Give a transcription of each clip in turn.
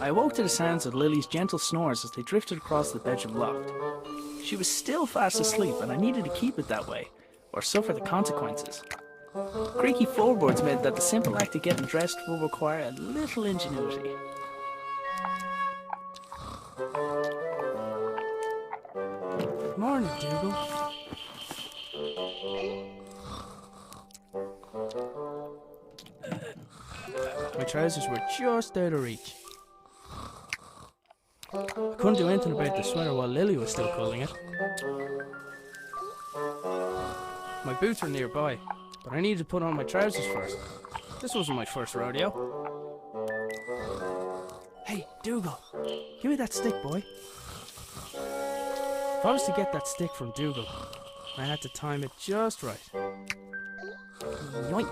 I awoke to the sounds of Lily's gentle snores as they drifted across the bedroom loft. She was still fast asleep and I needed to keep it that way, or suffer the consequences. Creaky floorboards meant that the simple act of getting dressed will require a little ingenuity. Morning, Dougal. My trousers were just out of reach. I couldn't do anything about the sweater while Lily was still pulling it. My boots were nearby, but I needed to put on my trousers first. This wasn't my first rodeo. Hey, Dougal, give me that stick, boy. If I was to get that stick from Dougal, I had to time it just right. Yoink!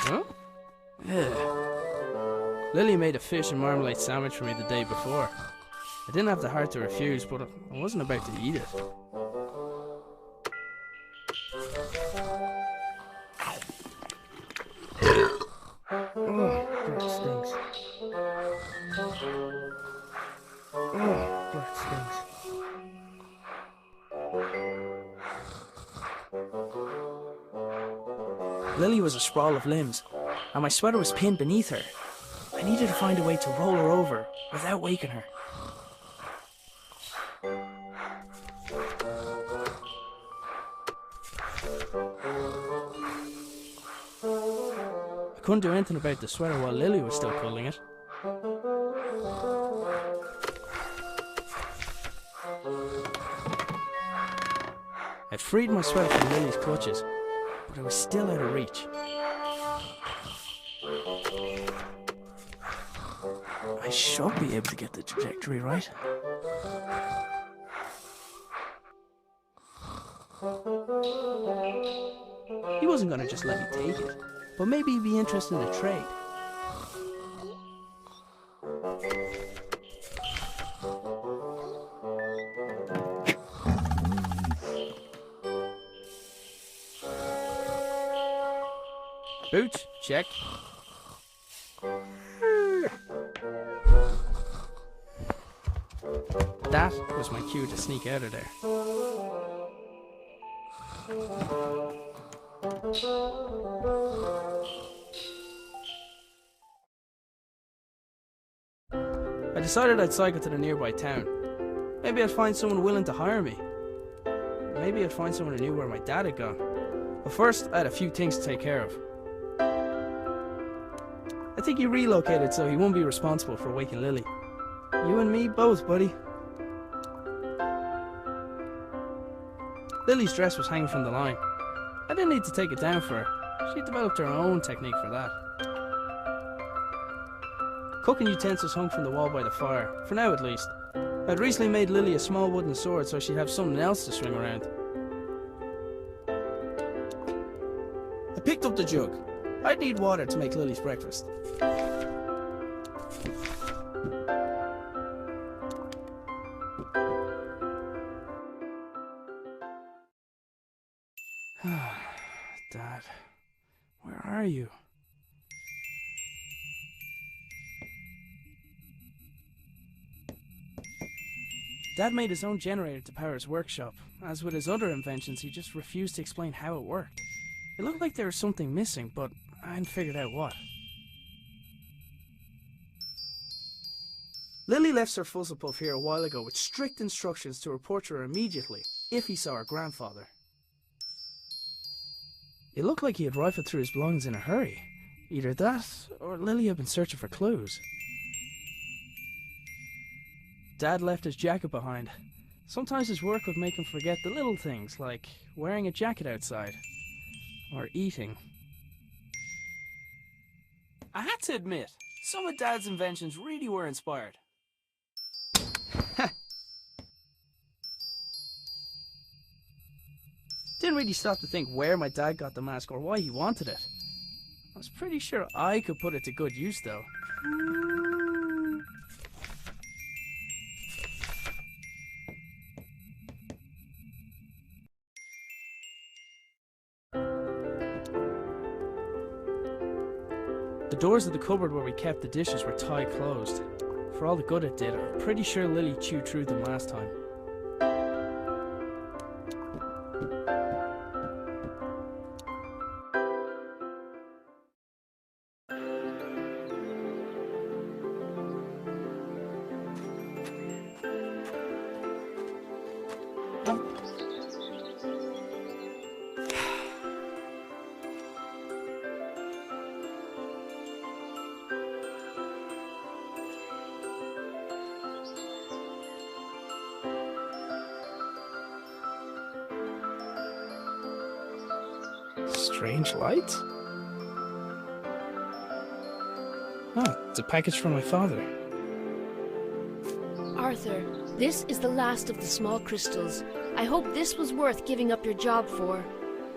Huh? Yeah. Lily made a fish and marmalade sandwich for me the day before. I didn't have the heart to refuse, but I wasn't about to eat it. Oh, that stinks. Oh, that stinks. Lily was a sprawl of limbs, and my sweater was pinned beneath her. I needed to find a way to roll her over without waking her. I couldn't do anything about the sweater while Lily was still pulling it. I'd freed my sweater from Lily's clutches, but it was still out of reach. I should be able to get the trajectory right. He wasn't going to just let me take it, but maybe he'd be interested in a trade. Boots, check. That was my cue to sneak out of there. I decided I'd cycle to the nearby town. Maybe I'd find someone willing to hire me. Maybe I'd find someone who knew where my dad had gone. But first, I had a few things to take care of. I think he relocated so he won't be responsible for waking Lily. You and me both, buddy. Lily's dress was hanging from the line. I didn't need to take it down for her. She developed her own technique for that. Cooking utensils hung from the wall by the fire, for now at least. I'd recently made Lily a small wooden sword so she'd have something else to swing around. I picked up the jug. I'd need water to make Lily's breakfast. Dad, where are you? Dad made his own generator to power his workshop. As with his other inventions, he just refused to explain how it worked. It looked like there was something missing, but I hadn't figured out what. Lily left Sir Fuzzlepuff here a while ago with strict instructions to report to her immediately if he saw her grandfather. It looked like he had rifled through his belongings in a hurry. Either that, or Lily had been searching for clues. Dad left his jacket behind. Sometimes his work would make him forget the little things, like wearing a jacket outside. Or eating. I had to admit, some of Dad's inventions really were inspired. Didn't really stop to think where my dad got the mask or why he wanted it. I was pretty sure I could put it to good use though. The doors of the cupboard where we kept the dishes were tied closed. For all the good it did, I'm pretty sure Lily chewed through them last time. Strange lights? Oh, it's a package from my father. Arthur, this is the last of the small crystals. I hope this was worth giving up your job for.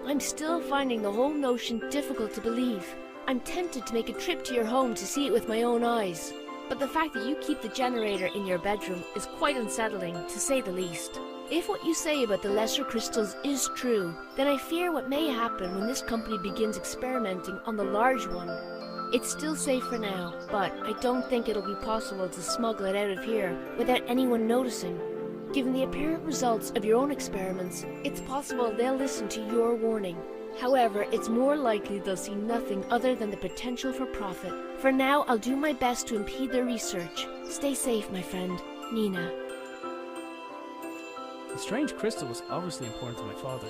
I'm still finding the whole notion difficult to believe. I'm tempted to make a trip to your home to see it with my own eyes. But the fact that you keep the generator in your bedroom is quite unsettling, to say the least. If what you say about the lesser crystals is true, then I fear what may happen when this company begins experimenting on the large one. It's still safe for now, but I don't think it'll be possible to smuggle it out of here without anyone noticing. Given the apparent results of your own experiments, it's possible they'll listen to your warning. However, it's more likely they'll see nothing other than the potential for profit. For now, I'll do my best to impede their research. Stay safe, my friend. Nina. The strange crystal was obviously important to my father.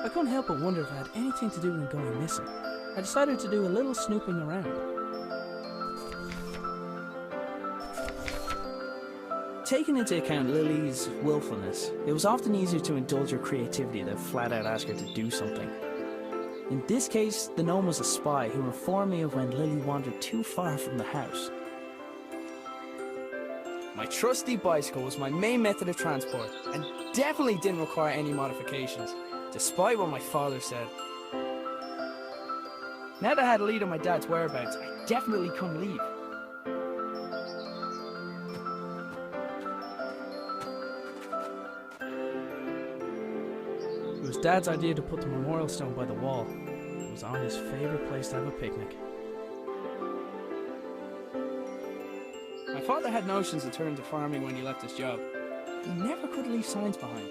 I couldn't help but wonder if it had anything to do with him going missing. I decided to do a little snooping around. Taking into account Lily's willfulness, it was often easier to indulge her creativity than flat out ask her to do something. In this case, the gnome was a spy who informed me of when Lily wandered too far from the house. My trusty bicycle was my main method of transport, and definitely didn't require any modifications, despite what my father said. Now that I had a lead on my dad's whereabouts, I definitely couldn't leave. It was Dad's idea to put the memorial stone by the wall. It was on his favourite place to have a picnic. My father had notions of turning to farming when he left his job. He never could leave signs behind.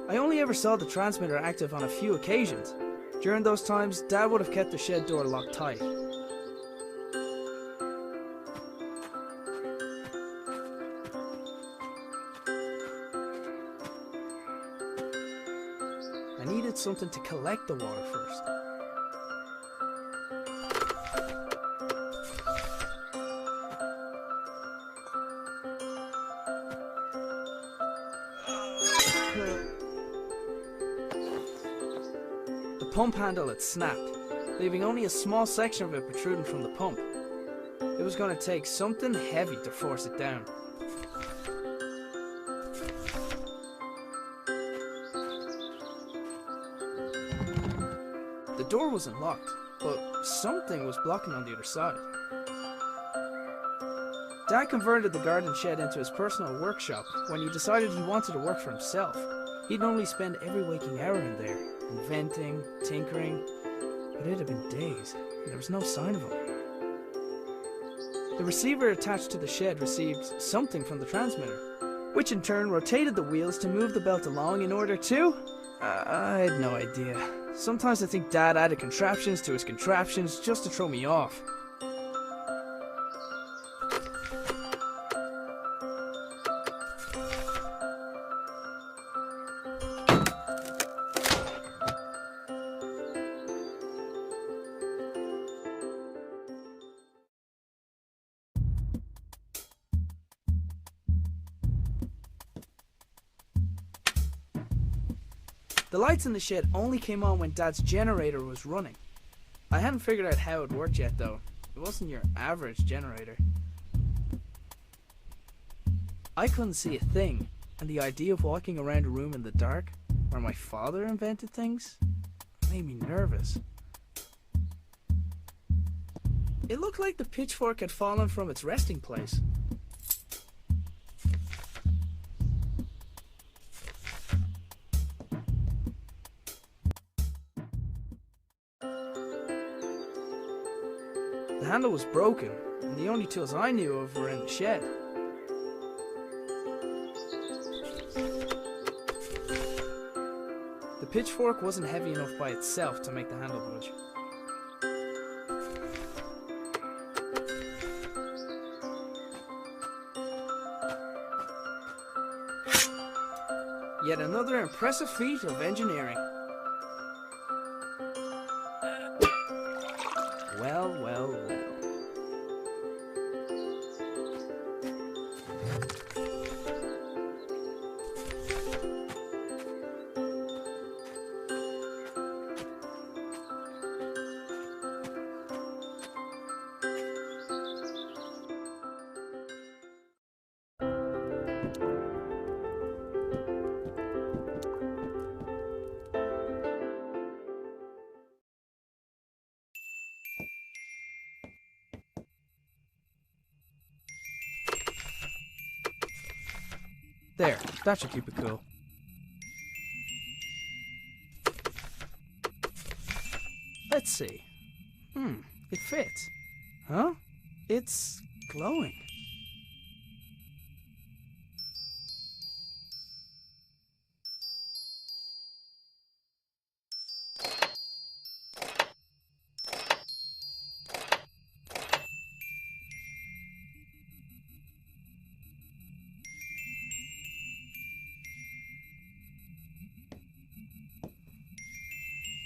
I only ever saw the transmitter active on a few occasions. During those times, Dad would have kept the shed door locked tight. I needed something to collect the water first. The pump handle had snapped, leaving only a small section of it protruding from the pump. It was going to take something heavy to force it down. The door wasn't locked, but something was blocking on the other side. Dad converted the garden shed into his personal workshop when he decided he wanted to work for himself. He'd normally spend every waking hour in there, inventing, tinkering, but it had been days, and there was no sign of him. The receiver attached to the shed received something from the transmitter, which in turn rotated the wheels to move the belt along in order to... I had no idea. Sometimes I think Dad added contraptions to his contraptions just to throw me off. The lights in the shed only came on when Dad's generator was running. I hadn't figured out how it worked yet though. It wasn't your average generator. I couldn't see a thing, and the idea of walking around a room in the dark, where my father invented things, made me nervous. It looked like the pitchfork had fallen from its resting place. The handle was broken, and the only tools I knew of were in the shed. The pitchfork wasn't heavy enough by itself to make the handle budge. Yet another impressive feat of engineering. Well, well, well. There, that should keep it cool. Let's see. It fits. Huh? It's glowing.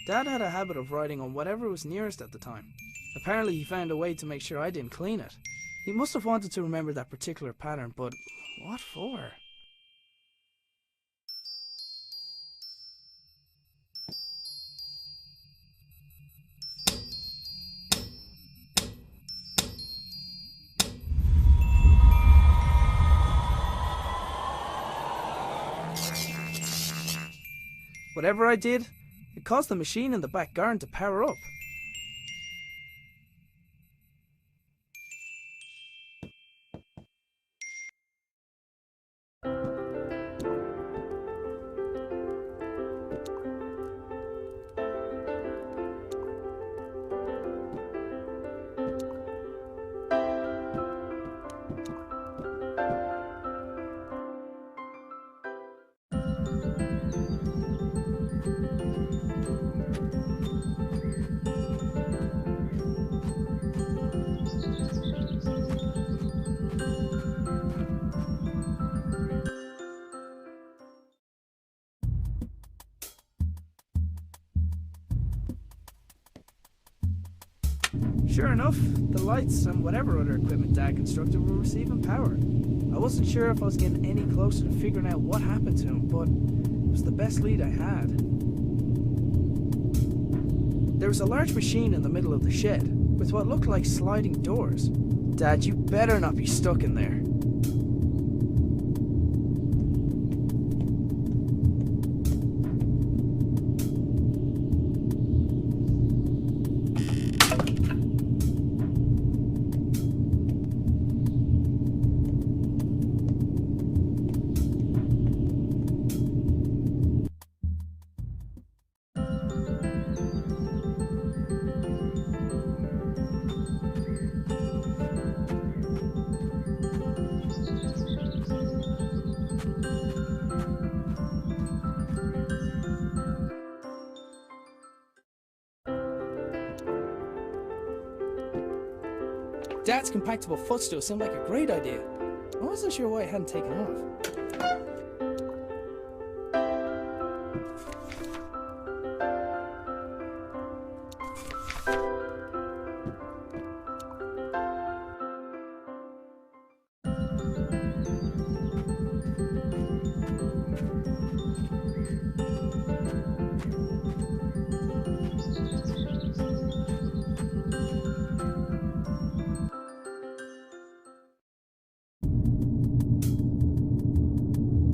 Dad had a habit of writing on whatever was nearest at the time. Apparently he found a way to make sure I didn't clean it. He must have wanted to remember that particular pattern, but what for? Whatever I did, it caused the machine in the back garden to power up. Sure enough, the lights and whatever other equipment Dad constructed were receiving power. I wasn't sure if I was getting any closer to figuring out what happened to him, but it was the best lead I had. There was a large machine in the middle of the shed, with what looked like sliding doors. Dad, you better not be stuck in there. Dad's compactable footstool seemed like a great idea. I wasn't sure why it hadn't taken off.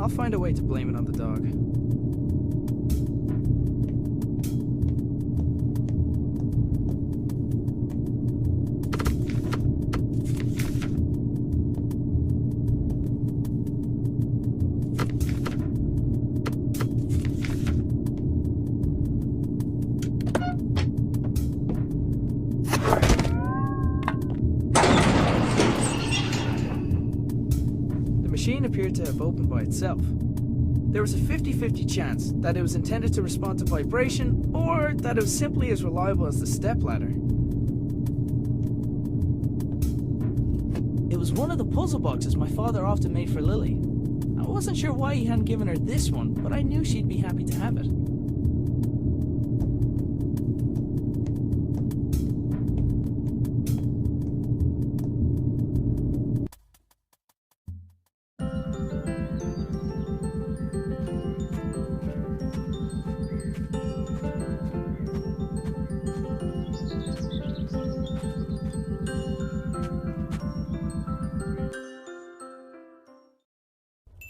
I'll find a way to blame it on the dog. The machine appeared to have opened by itself. There was a 50-50 chance that it was intended to respond to vibration, or that it was simply as reliable as the stepladder. It was one of the puzzle boxes my father often made for Lily. I wasn't sure why he hadn't given her this one, but I knew she'd be happy to have it.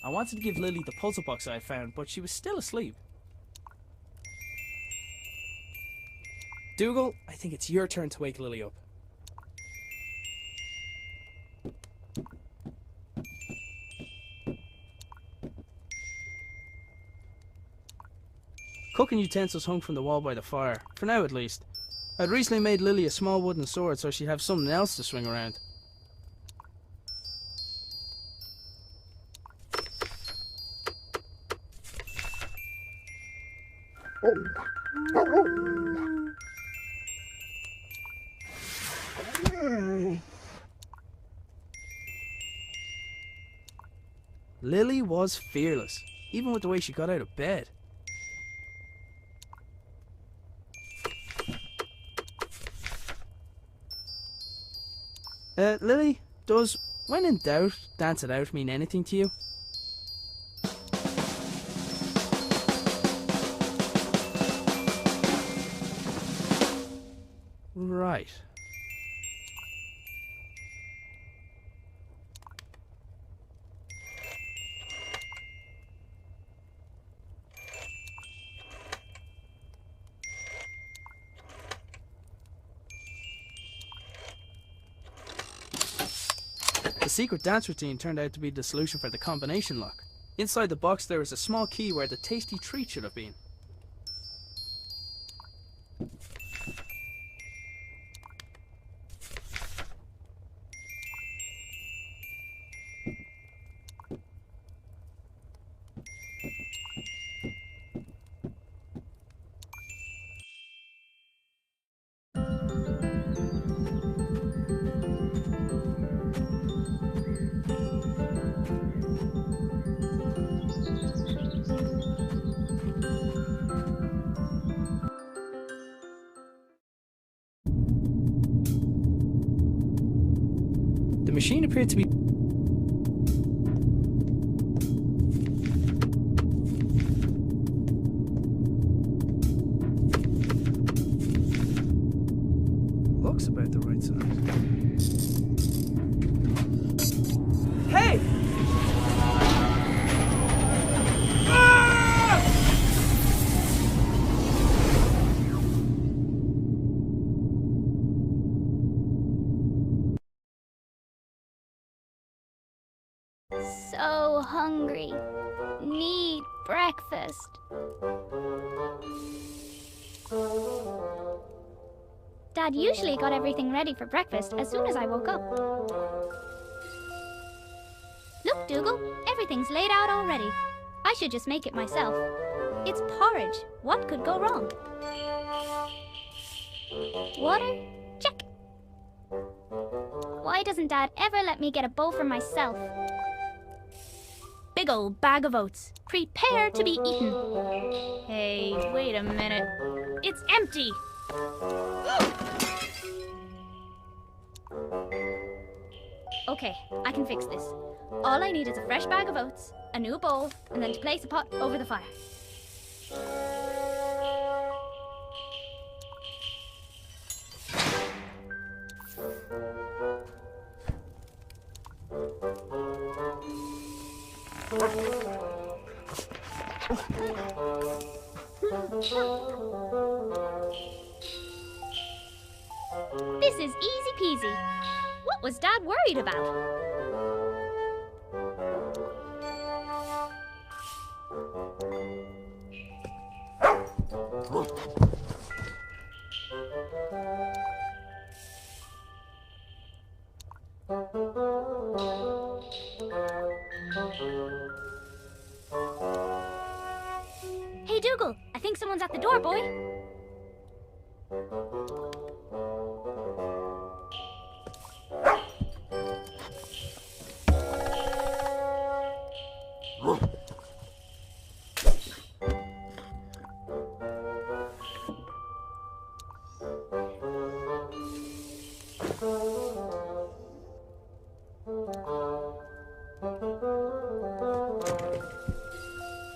I wanted to give Lily the puzzle box I had found, but she was still asleep. Dougal, I think it's your turn to wake Lily up. Cooking utensils hung from the wall by the fire, for now at least. I'd recently made Lily a small wooden sword so she'd have something else to swing around. Lily was fearless, even with the way she got out of bed. Lily, does when in doubt, dance it out mean anything to you? Right. The secret dance routine turned out to be the solution for the combination lock. Inside the box there was a small key where the tasty treat should have been. The machine appeared to be looks about the right size. Hey! So hungry. Need breakfast. Dad usually got everything ready for breakfast as soon as I woke up. Look, Dougal, everything's laid out already. I should just make it myself. It's porridge. What could go wrong? Water? Check. Why doesn't Dad ever let me get a bowl for myself? Big old bag of oats. Prepare to be eaten. Hey, wait a minute. It's empty! Okay, I can fix this. All I need is a fresh bag of oats, a new bowl, and then to place a pot over the fire. This is easy peasy. What was Dad worried about? Hey, Dougal, I think someone's at the door, boy.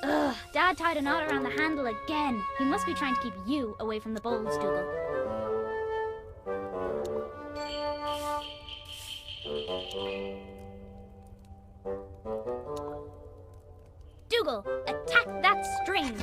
Ugh, Dad tied a knot around the handle again. He must be trying to keep you away from the bowls, Dougal. Dougal, attack that string!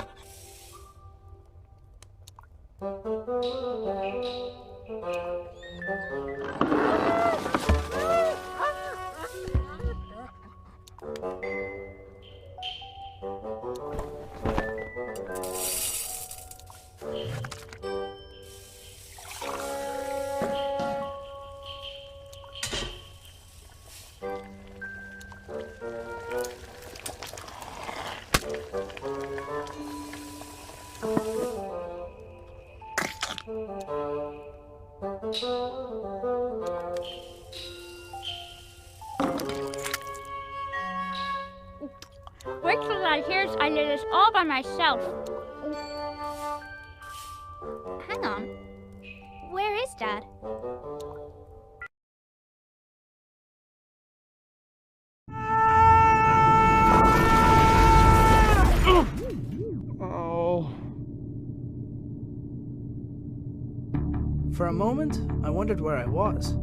Wait till Dad hears I did this all by myself. Hang on. Where is Dad? Oh. For a moment, I wondered where I was.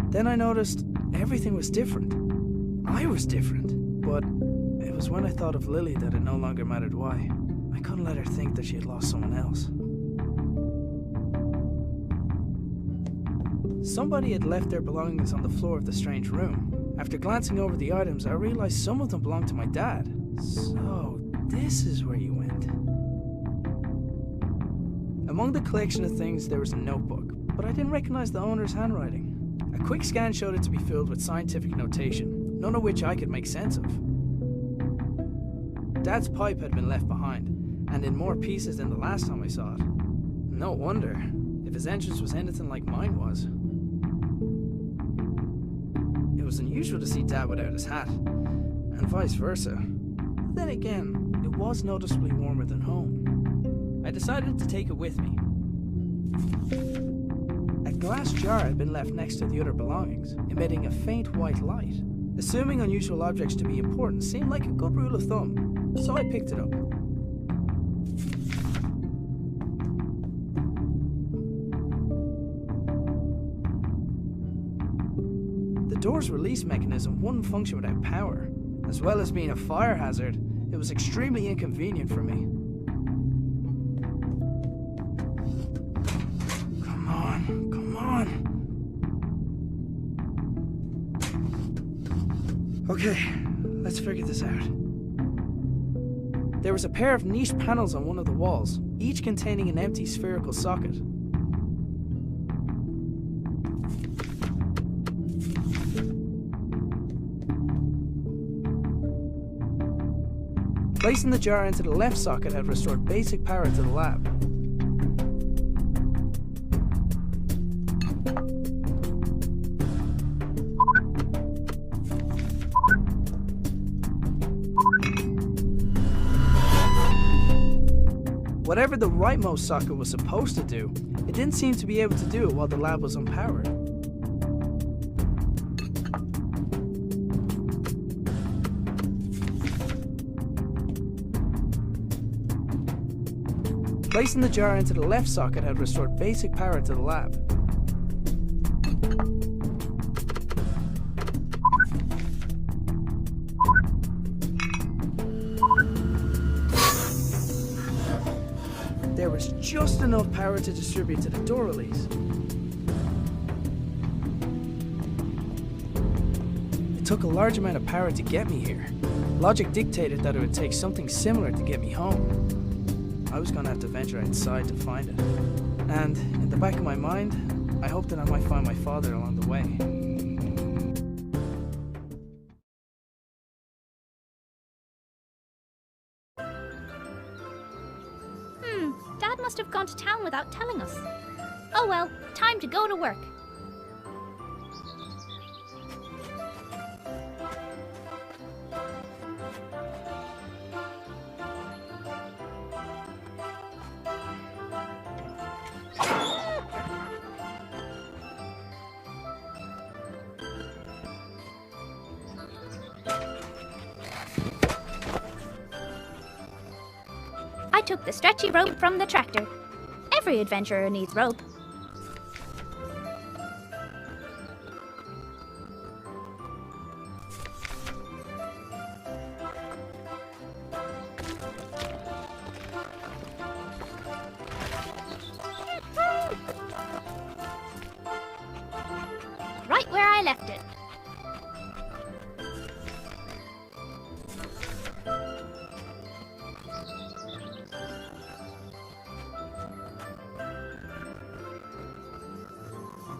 Then I noticed everything was different. I was different, but it was when I thought of Lily that it no longer mattered why. I couldn't let her think that she had lost someone else. Somebody had left their belongings on the floor of the strange room. After glancing over the items, I realized some of them belonged to my dad. So, this is where you went. Among the collection of things, there was a notebook, but I didn't recognize the owner's handwriting. A quick scan showed it to be filled with scientific notation, none of which I could make sense of. Dad's pipe had been left behind, and in more pieces than the last time I saw it. No wonder, if his entrance was anything like mine was. It was unusual to see Dad without his hat, and vice versa. But then again, it was noticeably warmer than home. I decided to take it with me. A glass jar had been left next to the other belongings, emitting a faint white light. Assuming unusual objects to be important seemed like a good rule of thumb, so I picked it up. The door's release mechanism wouldn't function without power. As well as being a fire hazard, it was extremely inconvenient for me. Come on. Okay, let's figure this out. There was a pair of niche panels on one of the walls, each containing an empty spherical socket. Placing the jar into the left socket had restored basic power to the lab. Whatever the rightmost socket was supposed to do, it didn't seem to be able to do it while the lab was unpowered. Placing the jar into the left socket had restored basic power to the lab. there was just enough power to distribute to the door release. It took a large amount of power to get me here. Logic dictated that it would take something similar to get me home. I was going to have to venture outside to find it. And in the back of my mind, I hoped that I might find my father along the way. Dad must have gone to town without telling us. Oh well, time to go to work. I took the stretchy rope from the tractor. Every adventurer needs rope. Right where I left it.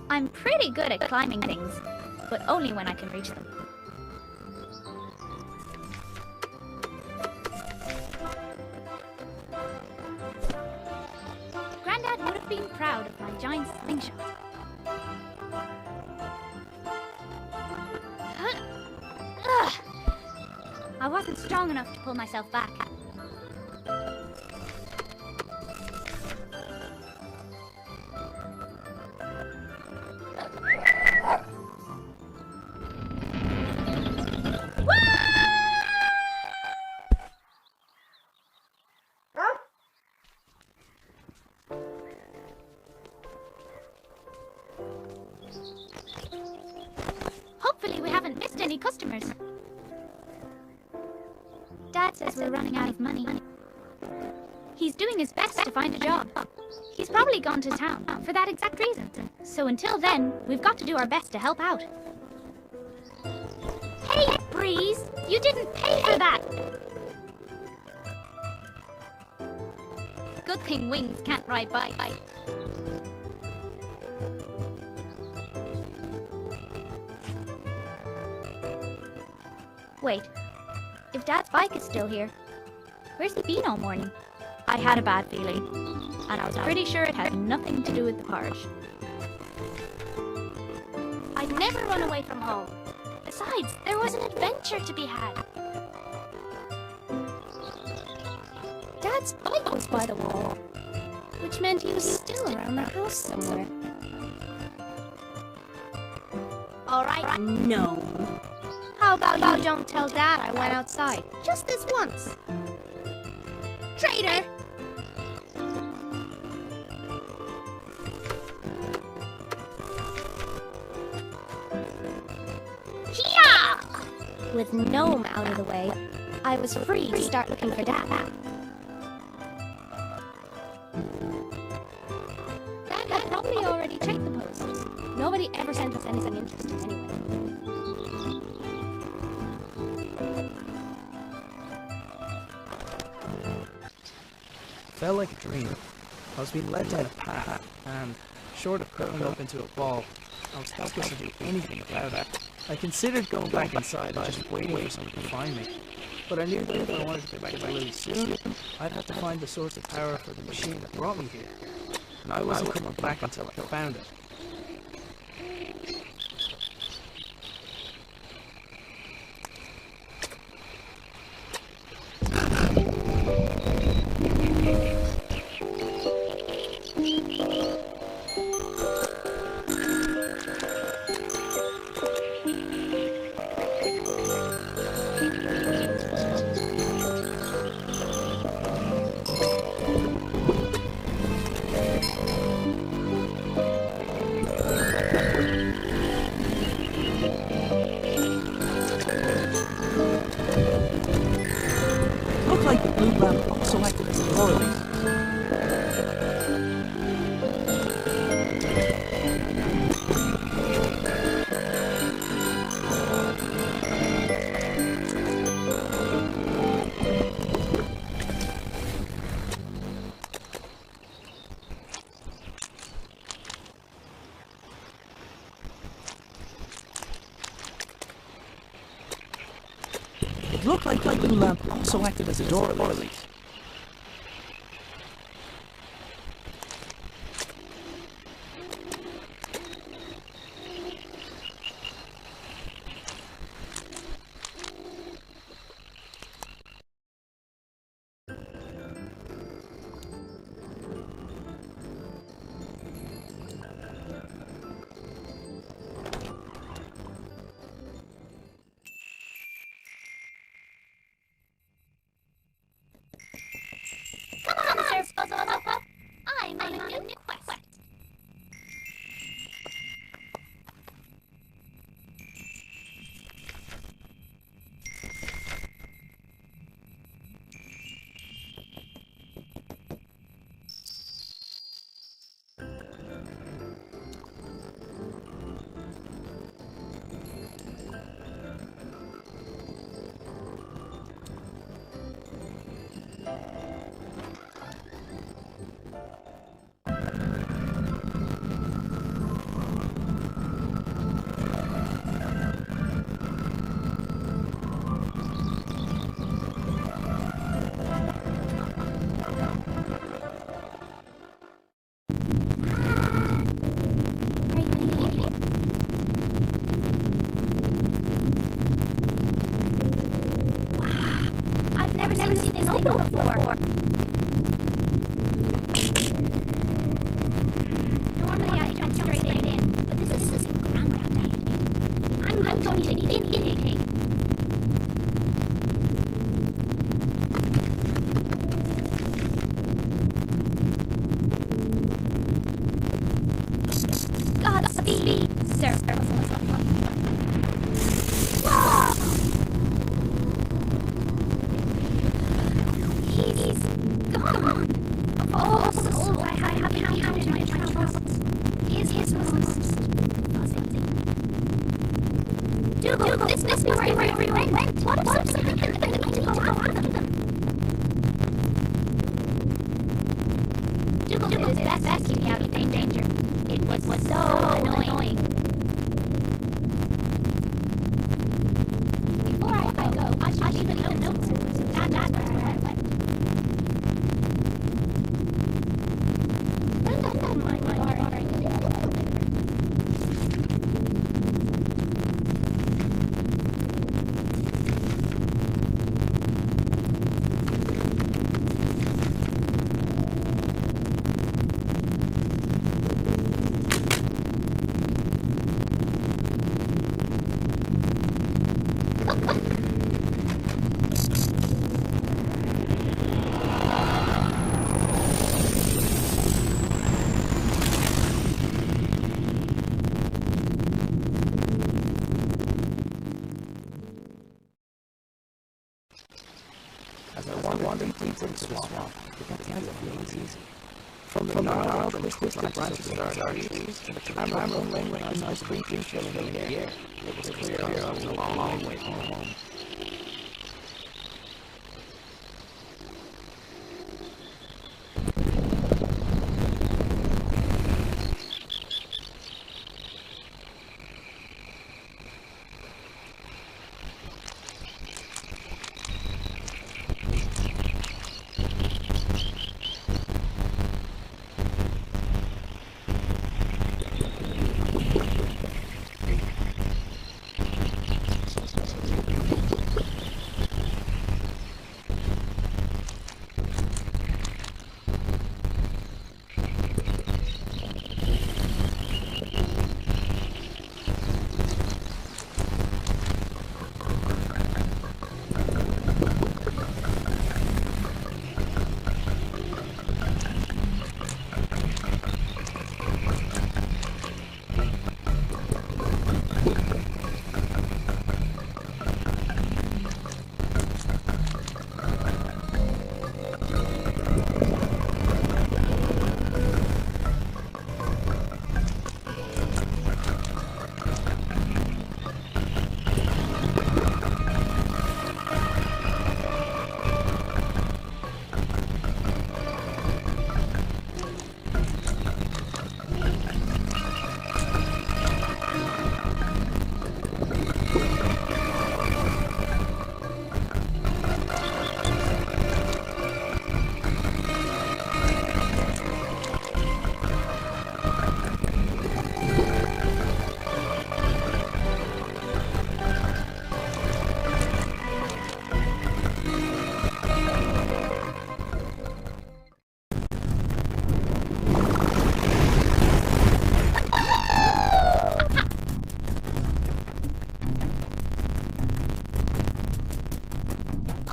I'm pretty good at climbing things, but only when I can reach them. Grandad would have been proud of my giant slingshot. Ugh. I wasn't strong enough to pull myself back. Hopefully we haven't missed any customers. Dad says we're running out of money. He's doing his best to find a job. He's probably gone to town for that exact reason. So until then, we've got to do our best to help out. Hey, Breeze! You didn't pay for that! Good thing Wings can't ride bike. Wait, if Dad's bike is still here, where's he been all morning? I had a bad feeling, and I was pretty sure it had nothing to do with the porridge. I'd never run away from home. Besides, there was an adventure to be had. Dad's bike was by the wall, which meant he was still around the house somewhere. All right, no. How about you don't tell Dad I went outside? Just this once. Traitor! Hiya! With Gnome out of the way, I was free to start looking for Dad. Dad had probably already checked the post. Nobody ever sent us anything interesting anyway. Felt like a dream. I was being led down a path, and short of curling up into a ball, I was helpless to do anything about it. I considered going back inside and just waiting for someone to find me. But I knew that if I wanted to get back to Lily's system, I'd have to find the source of power for the machine that brought me here. And I wasn't coming back until I found it. Looked like the blue lamp also acted as a door release. It looked like the little lamp also acted as a door release. I'm on a new quest. I've never seen this open before. Normally I jump straight in, but this is ground. I'm going to be in. Godspeed, sir. Whoa! He's gone. All souls I have encountered in my travels. His most fuzzy. Dougal, this is where we went. What if something happened to go after them? Dougal did his best to keep me out of danger. It was so annoying. Before I go, I should leave a note. That's where I went. As I wandered deeper into the swamp, it began to feel easy. From the gnarled and twisted branches of the trees to the clamor of wind like an ice cream filling the air, it was clear I was a long way from home.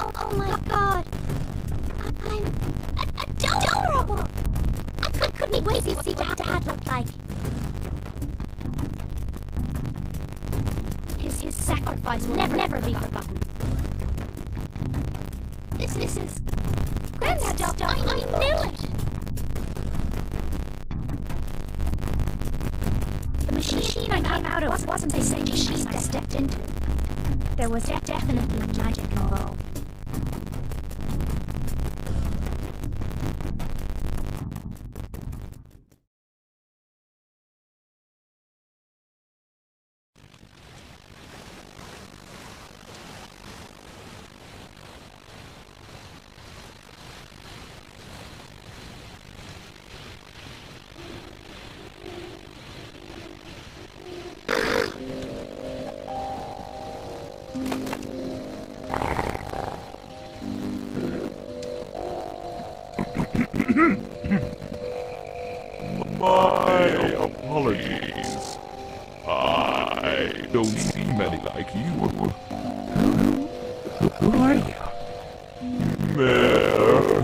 Oh my god. I'm adorable. I couldn't wait to see what Dad looked like. His sacrifice will never be forgotten. This is grand stuff. I knew it. The machine I came out of wasn't the same machine I stepped into. There was definitely magic involved. My apologies. I don't seem any like you. Who are you? Mare.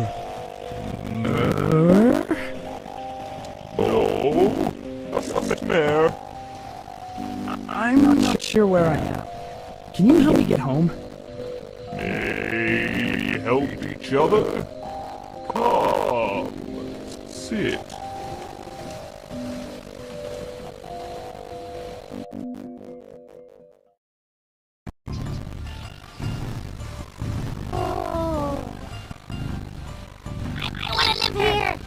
No, not Mare. I'm not sure where I am. Can you help me get home? May help each other? Come, sit. I want to live here.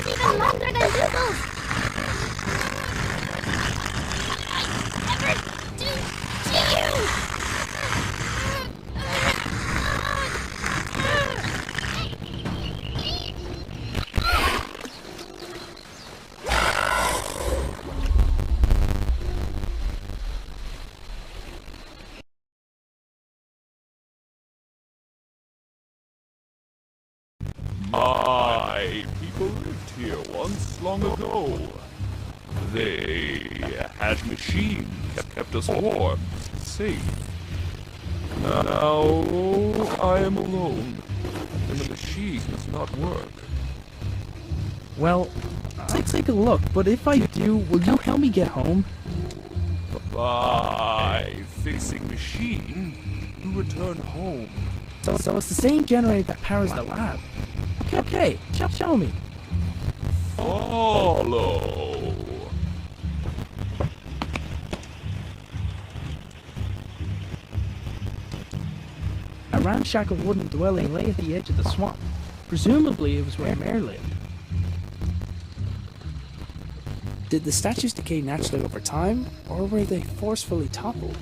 Even longer than Doodles. Ever do to you. My people lived here once long ago. They had machines that kept us warm, safe. Now I am alone, and the machine does not work. Well, I'll take a look, but if I do, will you help me get home? By fixing machine, you return home. So it's the same generator that powers the lab. Okay, show me. Follow. A ramshackle wooden dwelling lay at the edge of the swamp. Presumably it was where Mare lived. Did the statues decay naturally over time, or were they forcefully toppled?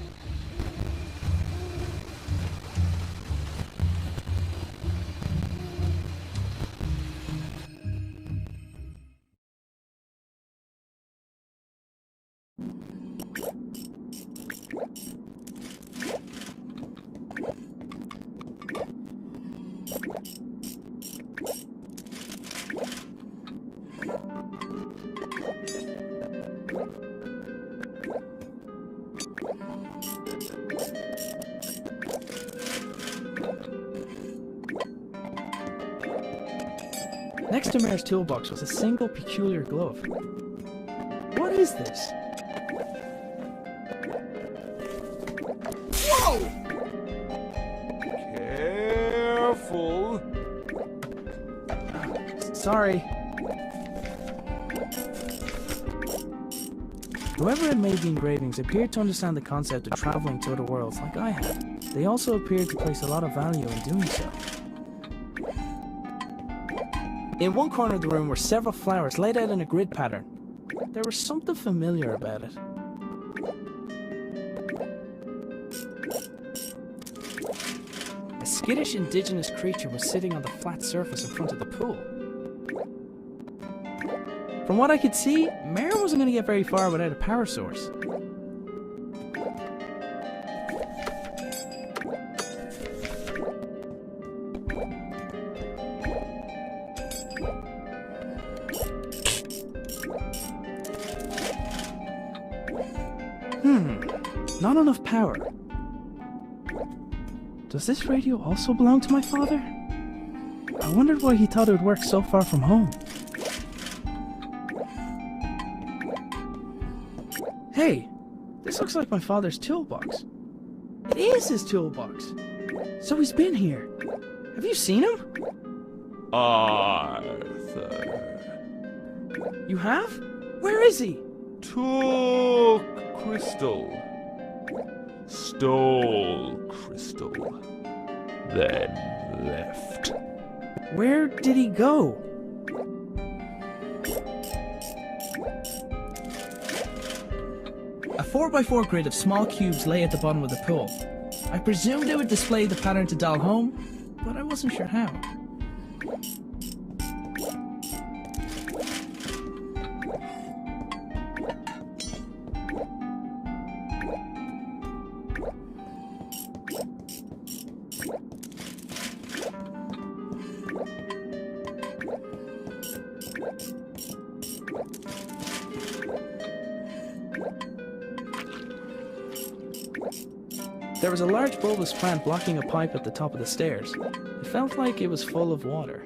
Next to Mare's toolbox was a single peculiar glove. What is this? Whoa! Careful. Sorry. Whoever had made the engravings appeared to understand the concept of traveling to other worlds like I had. They also appeared to place a lot of value in doing so. In one corner of the room were several flowers laid out in a grid pattern. There was something familiar about it. skittish indigenous creature was sitting on the flat surface in front of the pool. From what I could see, Mare wasn't going to get very far without a power source. Not enough power. Does this radio also belong to my father? I wondered why he thought it would work so far from home. Hey, this looks like my father's toolbox. It is his toolbox. So he's been here. Have you seen him? Arthur. You have? Where is he? Took crystal. Stole crystal. Then left. Where did he go? A 4x4 grid of small cubes lay at the bottom of the pool. I presumed it would display the pattern to dial home, but I wasn't sure how. There was a large bulbous plant blocking a pipe at the top of the stairs. It felt like it was full of water.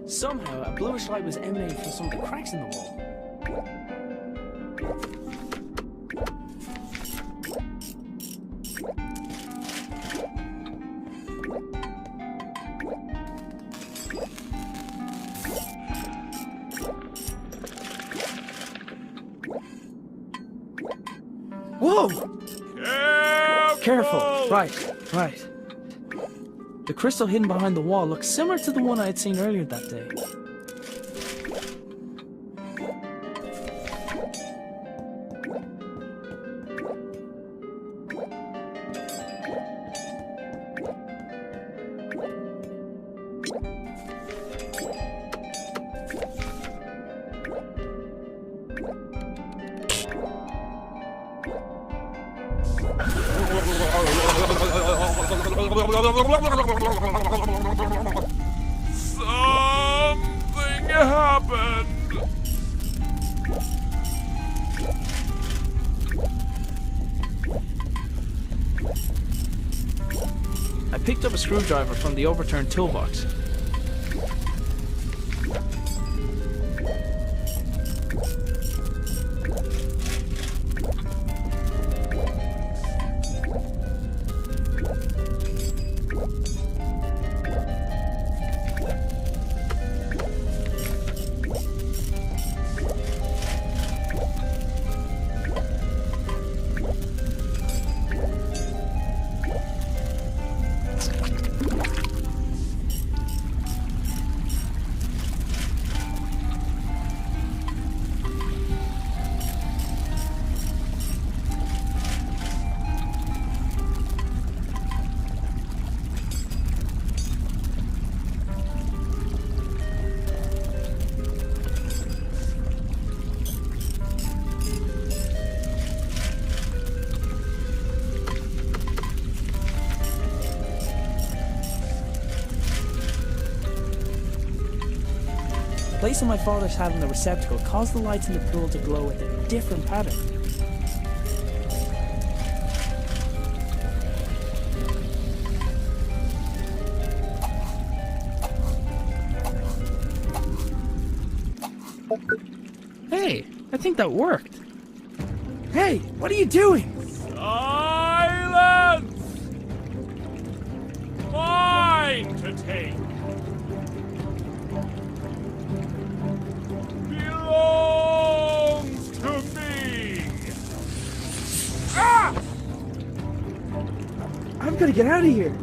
Somehow, a bluish light was emanating from some of the cracks in the wall. Whoa! Careful! Right. The crystal hidden behind the wall looked similar to the one I had seen earlier that day. Something happened. I picked up a screwdriver from the overturned toolbox. Placing my father's hat in the receptacle caused the lights in the pool to glow with a different pattern. Hey, I think that worked. Hey, what are you doing? Silence! Mine to take. Belongs to me. Ah! I'm gonna get out of here.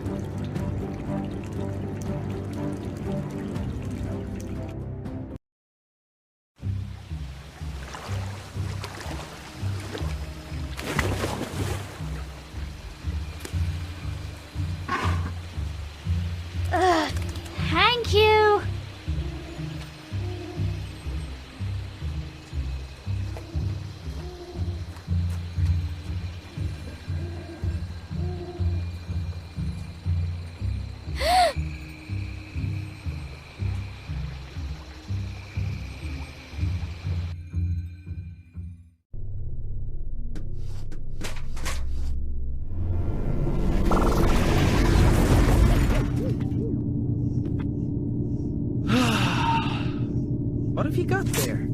What have you got there?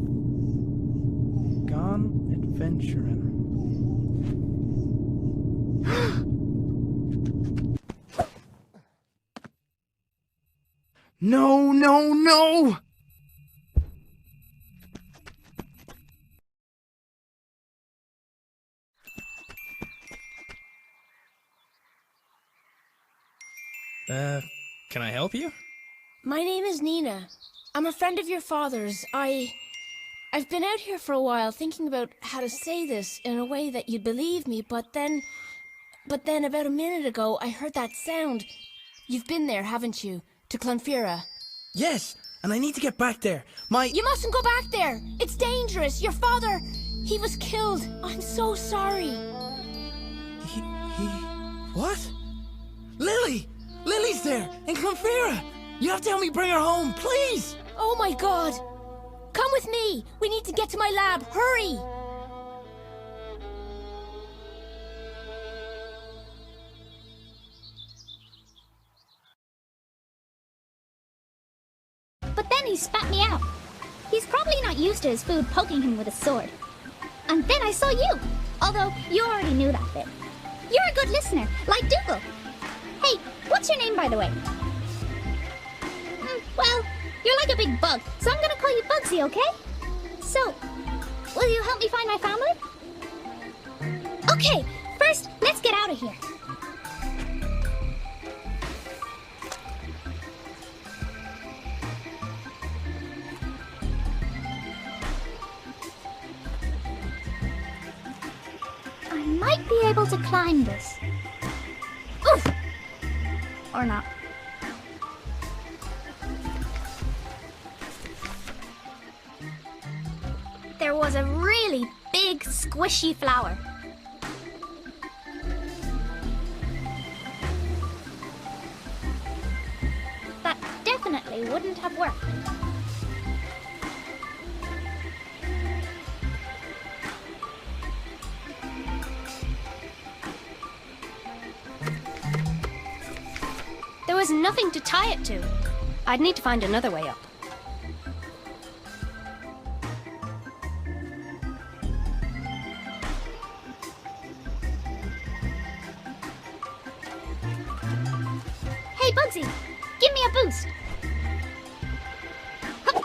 Gone adventuring. No, no, no! Can I help you? My name is Nina. I'm a friend of your father's. I've been out here for a while thinking about how to say this in a way that you'd believe me, but then about a minute ago I heard that sound. You've been there, haven't you? To Clonfera. Yes, and I need to get back there. You mustn't go back there! It's dangerous! Your father, he was killed! I'm so sorry! He... What? Lily! Lily's there, in Clonfera! You have to help me bring her home, please! Oh my god! Come with me! We need to get to my lab! Hurry! But then he spat me out. He's probably not used to his food poking him with a sword. And then I saw you, although you already knew that bit. You're a good listener, like Dougal. Hey, what's your name, by the way? Well, you're like a big bug, so I'm gonna call you Bugsy, okay? So, will you help me find my family? Okay, first, let's get out of here. I might be able to climb this. Oof! Or not. There was a really big, squishy flower. That definitely wouldn't have worked. There was nothing to tie it to. I'd need to find another way up. Hey, Bugsy! Give me a boost! Hup.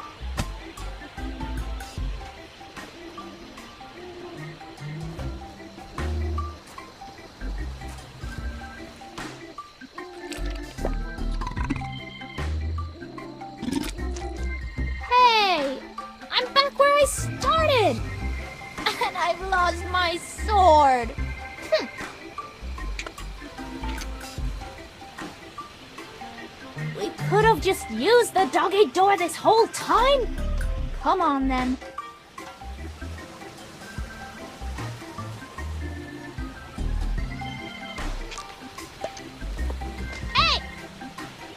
Hey! I'm back where I started! And I've lost my sword! We could have just used the dog-gate door this whole time? Come on, then. Hey!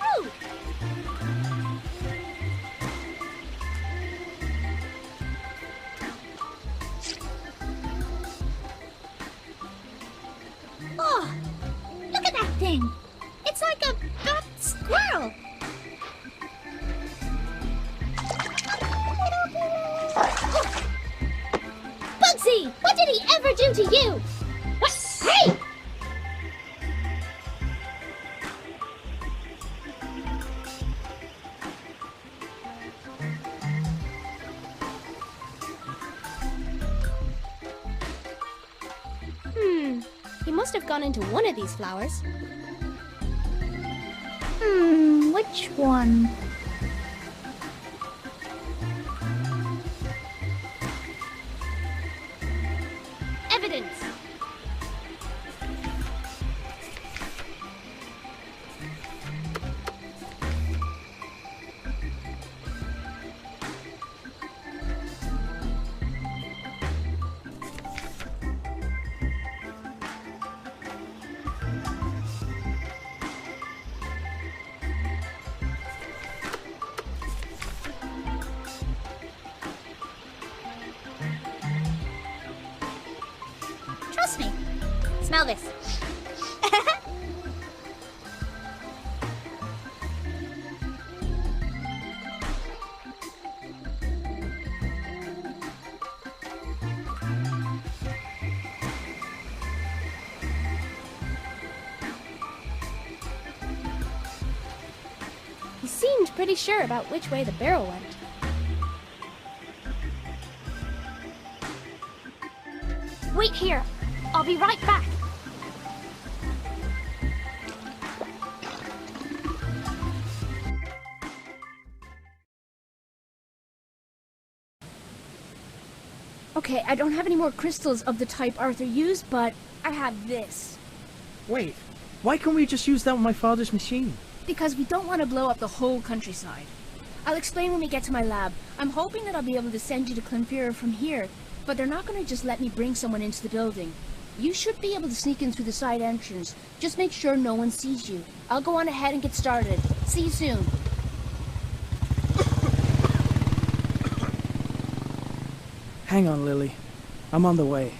Rude! Oh, look at that thing! It's like a fat squirrel! Bugsy! What did he ever do to you? What? Hey! He must have gone into one of these flowers. Which one? Evidence! Trust me. Smell this. pretty sure about which way the barrel went. Wait here. I'll be right back. Okay, I don't have any more crystals of the type Arthur used, but I have this. Wait, why can't we just use that with my father's machine? Because we don't want to blow up the whole countryside. I'll explain when we get to my lab. I'm hoping that I'll be able to send you to Clonfera from here, but they're not going to just let me bring someone into the building. You should be able to sneak in through the side entrance. Just make sure no one sees you. I'll go on ahead and get started. See you soon. Hang on, Lily. I'm on the way.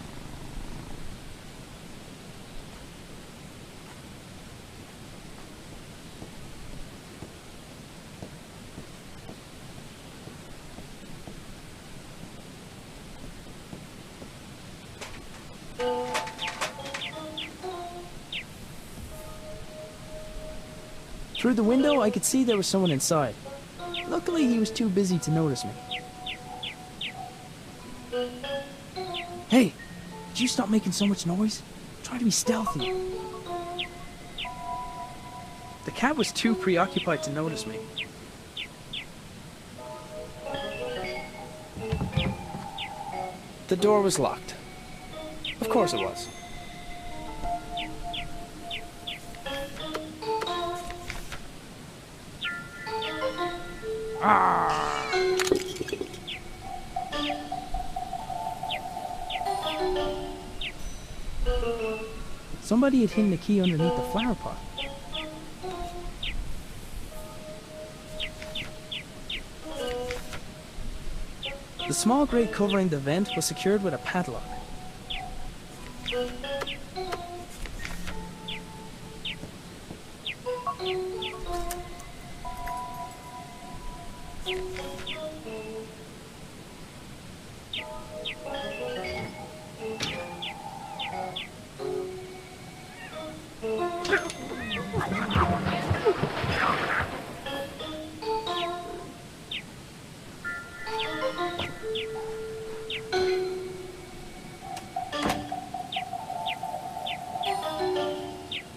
Through the window, I could see there was someone inside. Luckily, he was too busy to notice me. Hey, did you stop making so much noise? Try to be stealthy. The cat was too preoccupied to notice me. The door was locked. Of course it was. Somebody had hidden the key underneath the flower pot. The small grate covering the vent was secured with a padlock.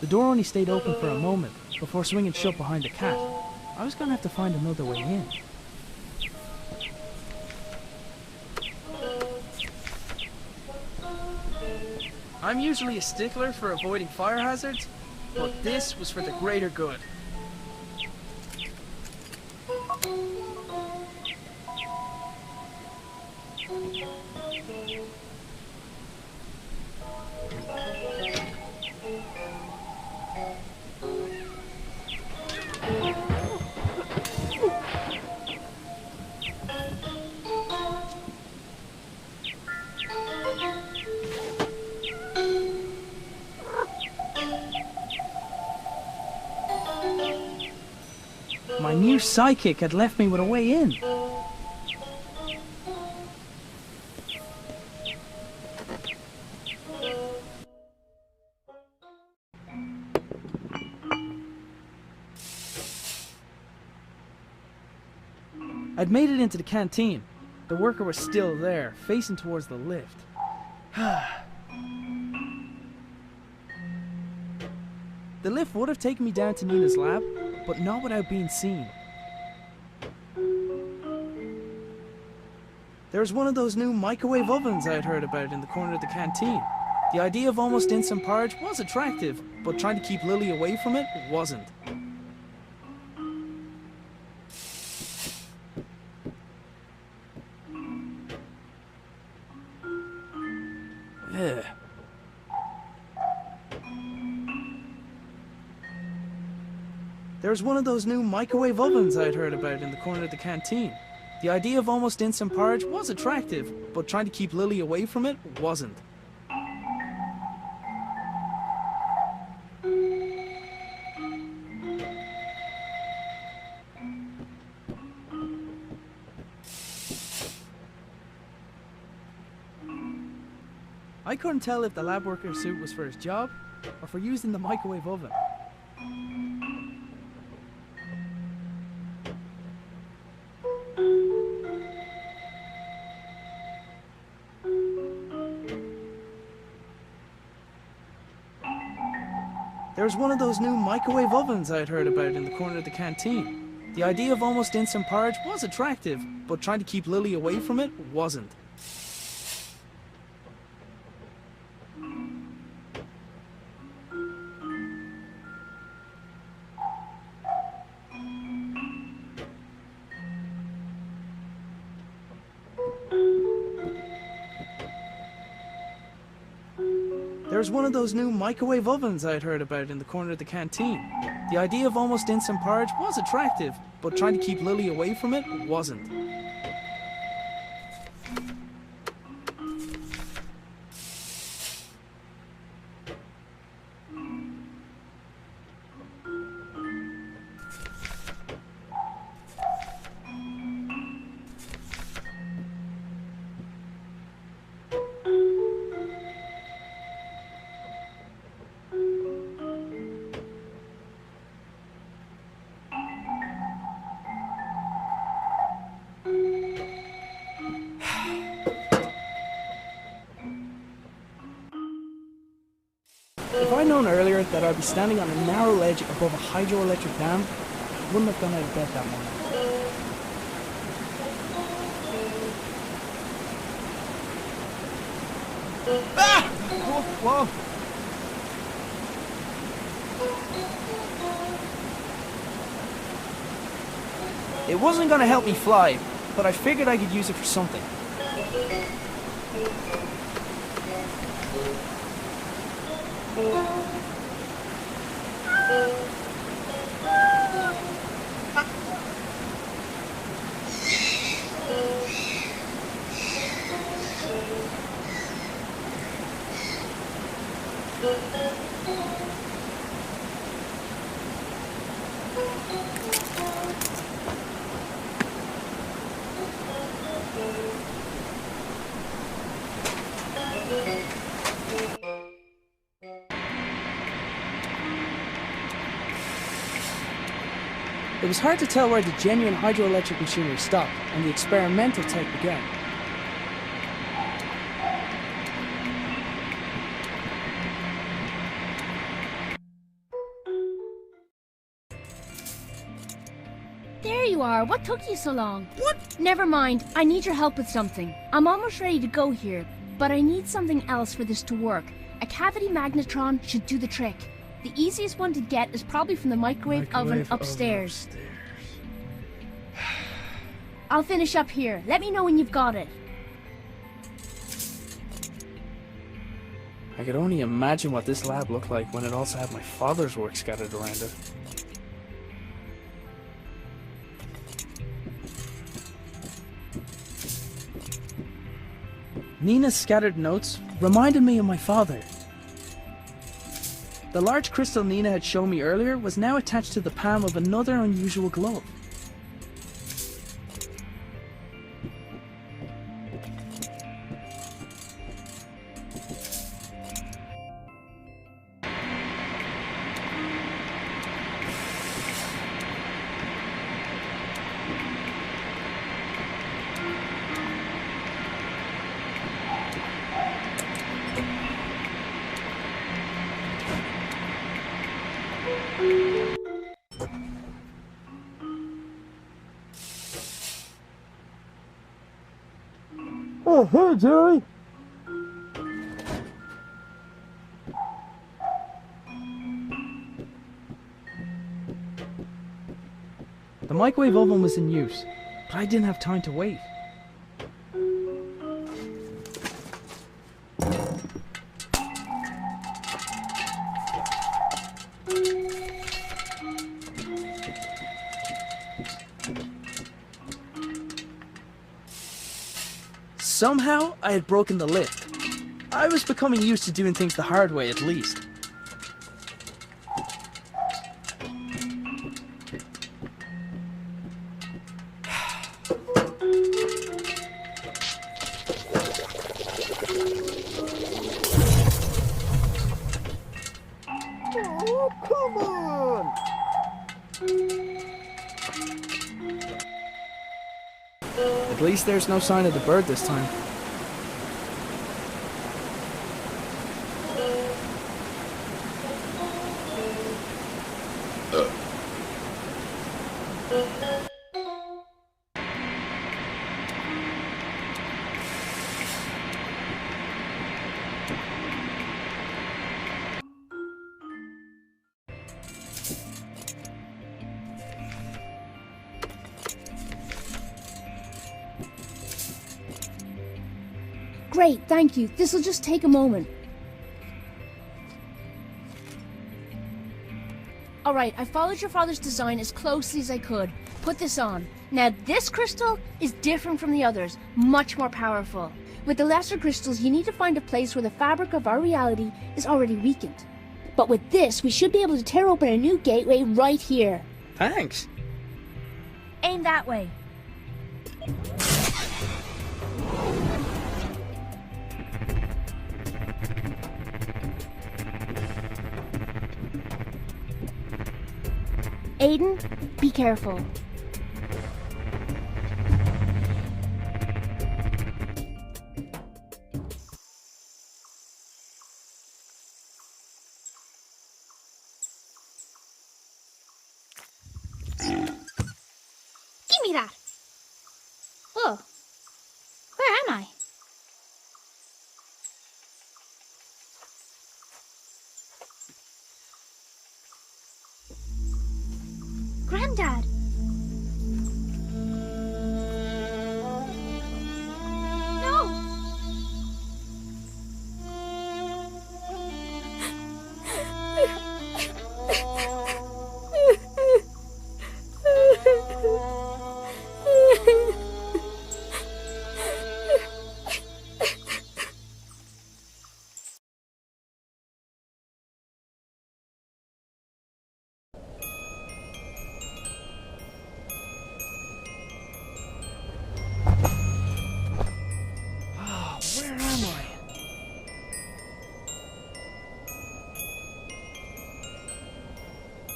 The door only stayed open for a moment before swinging shut behind the cat. I was gonna have to find another way in. I'm usually a stickler for avoiding fire hazards, but this was for the greater good. My new sidekick had left me with a way in. I'd made it into the canteen. The worker was still there, facing towards the lift. The lift would have taken me down to Nina's lab, but not without being seen. There was one of those new microwave ovens I had heard about in the corner of the canteen. The idea of almost instant porridge was attractive, but trying to keep Lily away from it wasn't. Ugh. There was one of those new microwave ovens I had heard about in the corner of the canteen. The idea of almost instant porridge was attractive, but trying to keep Lily away from it wasn't. I couldn't tell if the lab worker's suit was for his job or for using the microwave oven. There's one of those new microwave ovens I'd heard about in the corner of the canteen. The idea of almost instant porridge was attractive, but trying to keep Lily away from it wasn't. There's one of those new microwave ovens I'd heard about in the corner of the canteen. The idea of almost instant porridge was attractive, but trying to keep Lily away from it wasn't. If I'd known earlier that I'd be standing on a narrow ledge above a hydroelectric dam, I wouldn't have gone out of bed that morning. Ah! Whoa, whoa. It wasn't going to help me fly, but I figured I could use it for something. It was hard to tell where the genuine hydroelectric machinery stopped and the experimental tech began. There you are. What took you so long? What? Never mind. I need your help with something. I'm almost ready to go here, but I need something else for this to work. A cavity magnetron should do the trick. The easiest one to get is probably from the microwave oven upstairs. I'll finish up here. Let me know when you've got it. I could only imagine what this lab looked like when it also had my father's work scattered around it. Nina's scattered notes reminded me of my father. The large crystal Nina had shown me earlier was now attached to the palm of another unusual glove. Oh, hey, Jerry! The microwave oven was in use, but I didn't have time to wait. Somehow, I had broken the lid. I was becoming used to doing things the hard way, at least. Oh, come on! At least there's no sign of the bird this time. Great, thank you. This'll just take a moment. Alright, I followed your father's design as closely as I could. Put this on. Now, this crystal is different from the others, much more powerful. With the lesser crystals, you need to find a place where the fabric of our reality is already weakened. But with this, we should be able to tear open a new gateway right here. Thanks. Aim that way. Aiden, be careful. Give me that. Oh, where am I? Granddad. No. Where am I?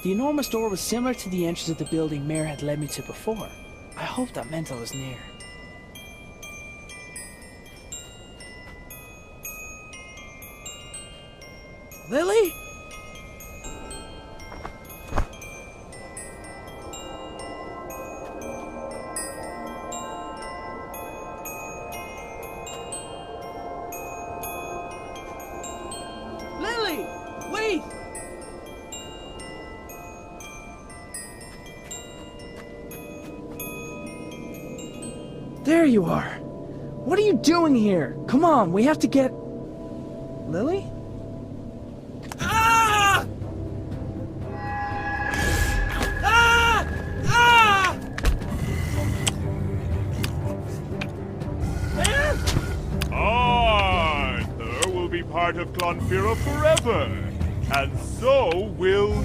The enormous door was similar to the entrance of the building Mare had led me to before. I hope that meant I was near. Lily? Lily! Wait! There you are. What are you doing here? Come on, we have to get... Lily? Ah! Ah! Ah! Arthur will be part of Clonfera forever, and so will you.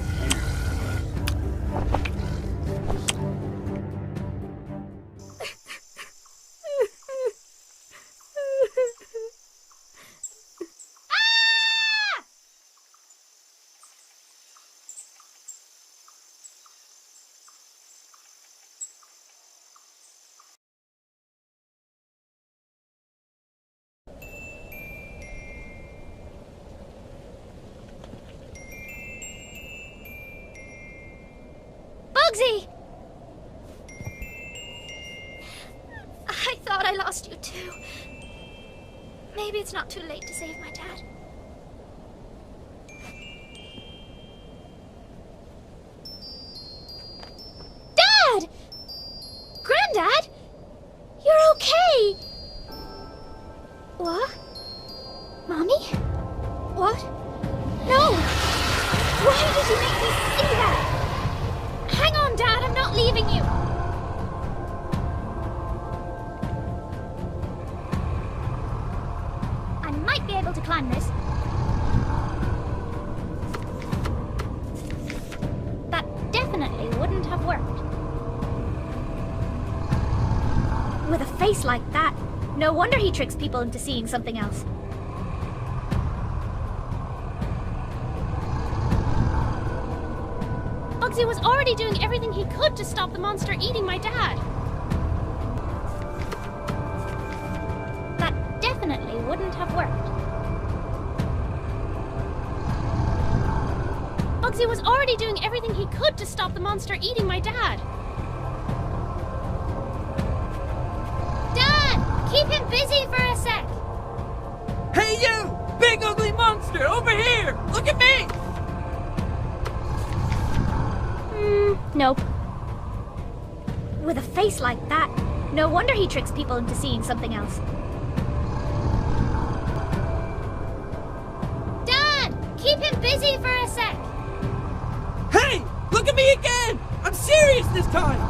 Bugsy! I thought I lost you too. Maybe it's not too late to save my dad. Dad! Granddad! You're okay! What? Mommy? What? No! Why did you make me see that? Hang on, Dad, I'm not leaving you! I might be able to climb this. That definitely wouldn't have worked. With a face like that, no wonder he tricks people into seeing something else. Bugsy was already doing everything he could to stop the monster eating my dad. That definitely wouldn't have worked. Bugsy was already doing everything he could to stop the monster eating my dad. Dad! Keep him busy for a sec! Hey you! Big ugly monster! Over here! Look at me! Nope. With a face like that, no wonder he tricks people into seeing something else. Keep him busy for a sec. Hey! Look at me again! I'm serious this time!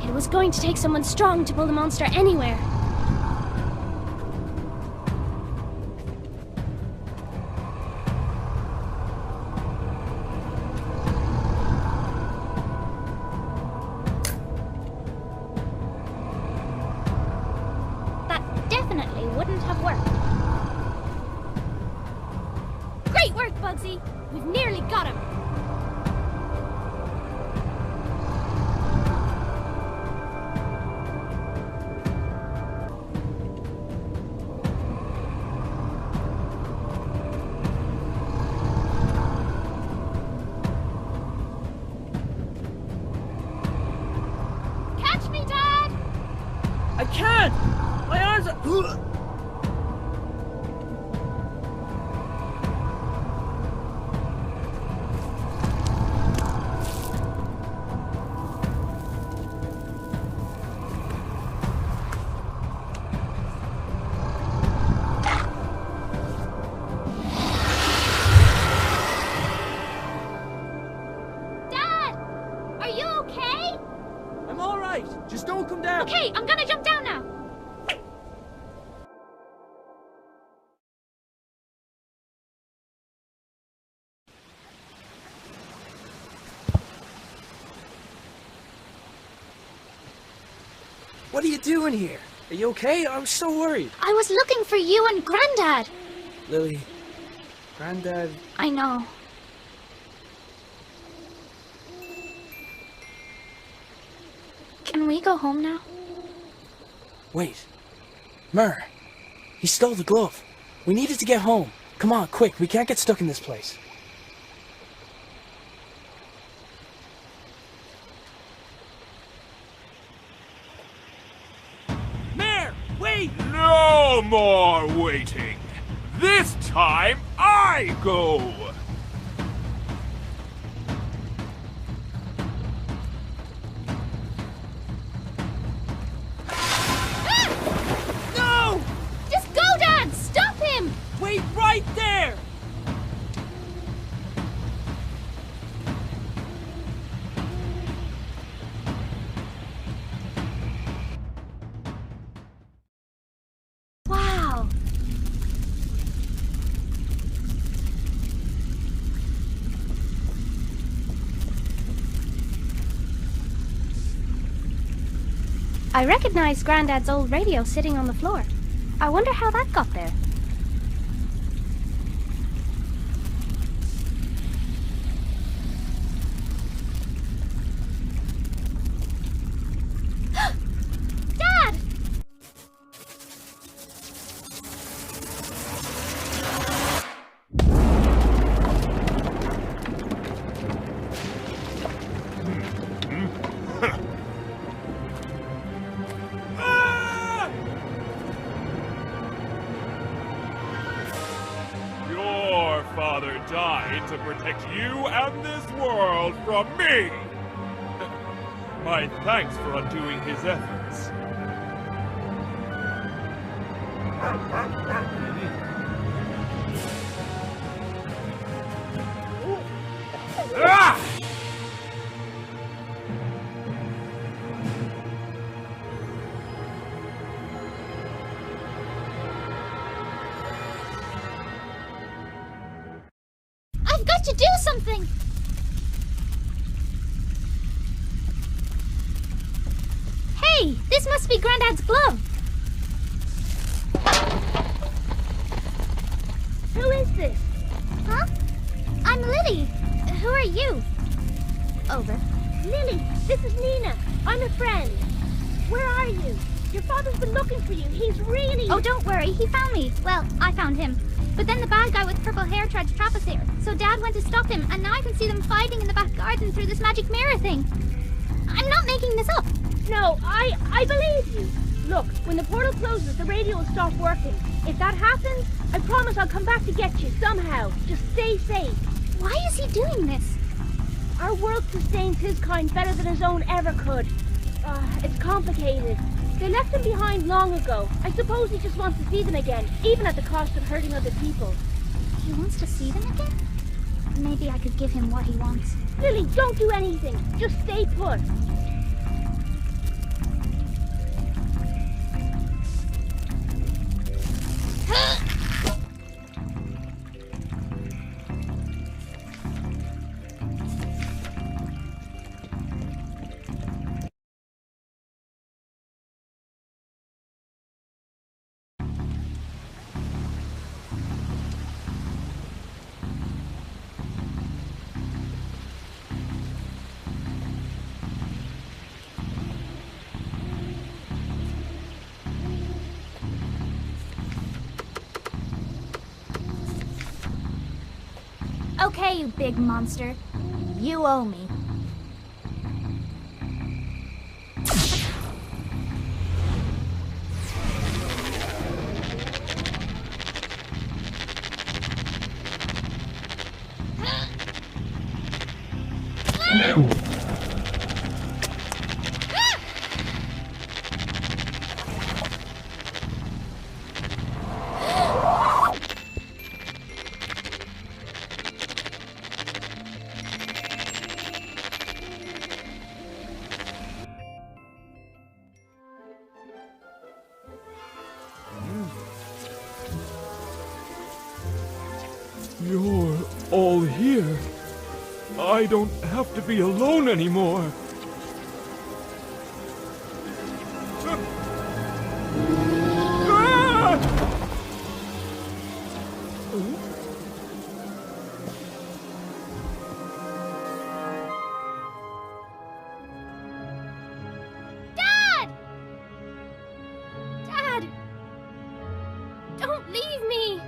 It was going to take someone strong to pull the monster anywhere. That definitely wouldn't have worked. Great work, Bugsy! We've nearly got him! Catch me, Dad! I can't! My arms are... Dad! Are you okay? I'm alright. Just don't come down. Okay, I'm gonna jump down now. What are you doing here? Are you okay? I'm so worried. I was looking for you and Granddad. Lily, Granddad... I know. Can we go home now? Wait. Myrrh. He stole the glove. We needed to get home. Come on, quick. We can't get stuck in this place. Mare! Wait! No more waiting. This time I go. No! Just go, Dad! Stop him! Wait right there! Wow. I recognize Granddad's old radio sitting on the floor. I wonder how that got there. Dad! Your father died to protect you and this world from me. My thanks for undoing his efforts. Ah! I've got to do something! Hey, this must be Granddad's glove. Who is this? Huh? I'm Lily. Who are you? Over. Lily, this is Nina. I'm a friend. Where are you? Your father's been looking for you. He's really... Oh, don't worry. He found me. Well, I found him. But then the bad guy with purple hair tried to trap us here. So Dad went to stop him, and now I can see them fighting in the back garden through this magic mirror thing. I'm not making this up. No, I believe you. Look, when the portal closes, the radio will stop working. If that happens, I promise I'll come back to get you somehow. Just stay safe. Why is he doing this? Our world sustains his kind better than his own ever could. It's complicated. They left him behind long ago. I suppose he just wants to see them again, even at the cost of hurting other people. He wants to see them again? Maybe I could give him what he wants. Lily, don't do anything. Just stay put. Okay, you big monster. You owe me. You're all here. I don't have to be alone anymore. Dad! Dad! Don't leave me!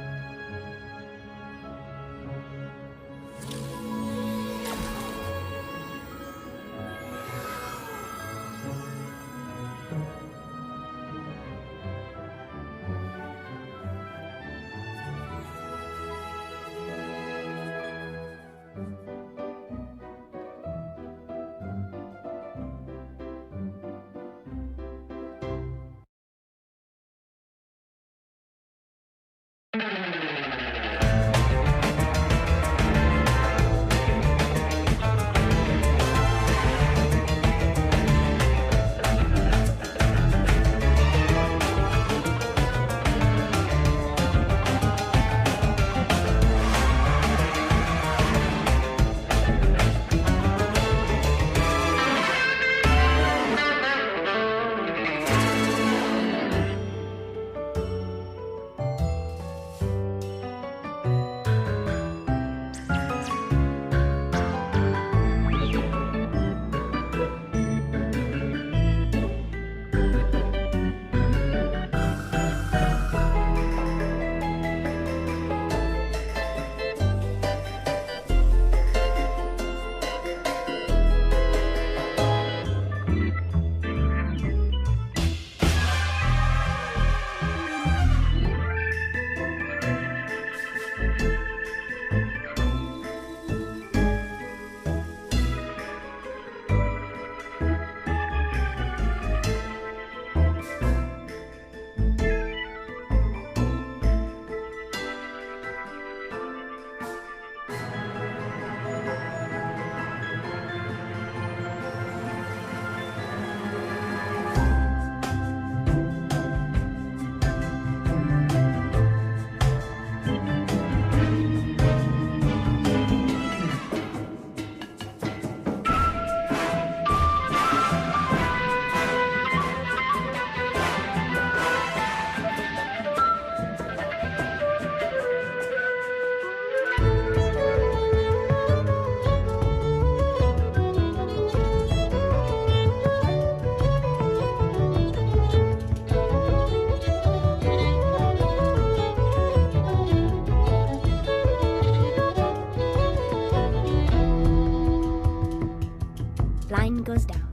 Line goes down.